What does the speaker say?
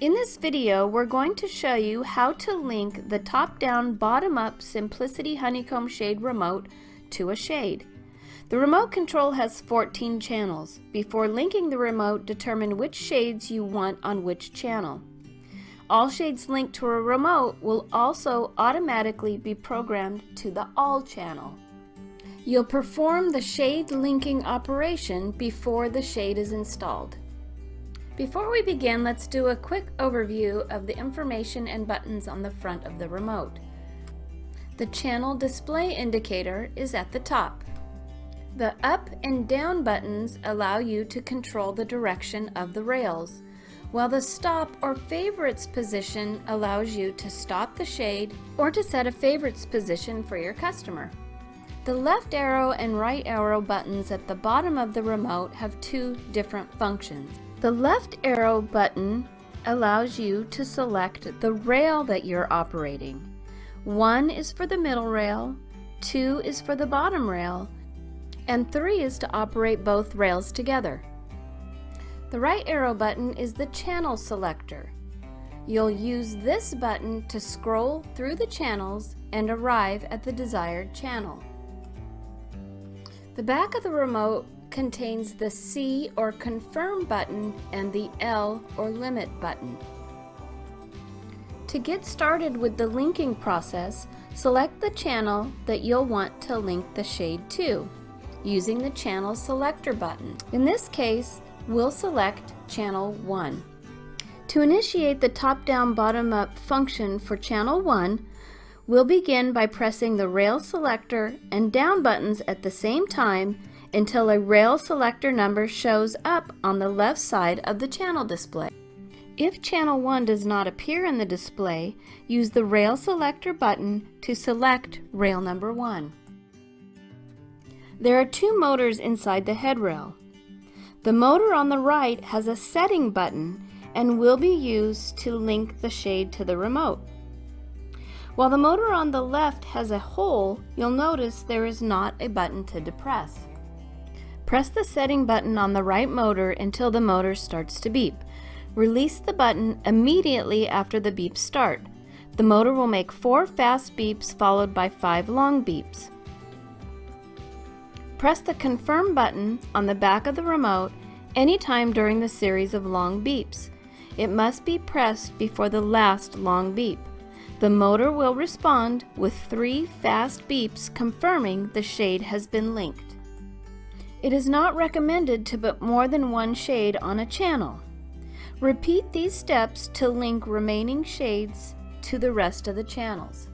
In this video, we're going to show you how to link the top-down, bottom-up Simplicity Honeycomb Shade remote to a shade. The remote control has 14 channels. Before linking the remote, determine which shades you want on which channel. All shades linked to a remote will also automatically be programmed to the All channel. You'll perform the shade linking operation before the shade is installed. Before we begin, let's do a quick overview of the information and buttons on the front of the remote. The channel display indicator is at the top. The up and down buttons allow you to control the direction of the rails, while the stop or favorites position allows you to stop the shade or to set a favorites position for your customer. The left arrow and right arrow buttons at the bottom of the remote have two different functions. The left arrow button allows you to select the rail that you're operating. 1 is for the middle rail, 2 is for the bottom rail, and 3 is to operate both rails together. The right arrow button is the channel selector. You'll use this button to scroll through the channels and arrive at the desired channel. The back of the remote contains the C or confirm button and the L or limit button. To get started with the linking process, select the channel that you'll want to link the shade to using the channel selector button. In this case, we'll select channel 1. To initiate the top-down bottom-up function for channel 1, we'll begin by pressing the rail selector and down buttons at the same time until a rail selector number shows up on the left side of the channel display. If channel 1 does not appear in the display, use the rail selector button to select rail number 1. There are two motors inside the head rail. The motor on the right has a setting button and will be used to link the shade to the remote. While the motor on the left has a hole, you'll notice there is not a button to depress. Press the setting button on the right motor until the motor starts to beep. Release the button immediately after the beeps start. The motor will make 4 fast beeps followed by 5 long beeps. Press the confirm button on the back of the remote anytime during the series of long beeps. It must be pressed before the last long beep. The motor will respond with 3 fast beeps confirming the shade has been linked. It is not recommended to put more than one shade on a channel. Repeat these steps to link remaining shades to the rest of the channels.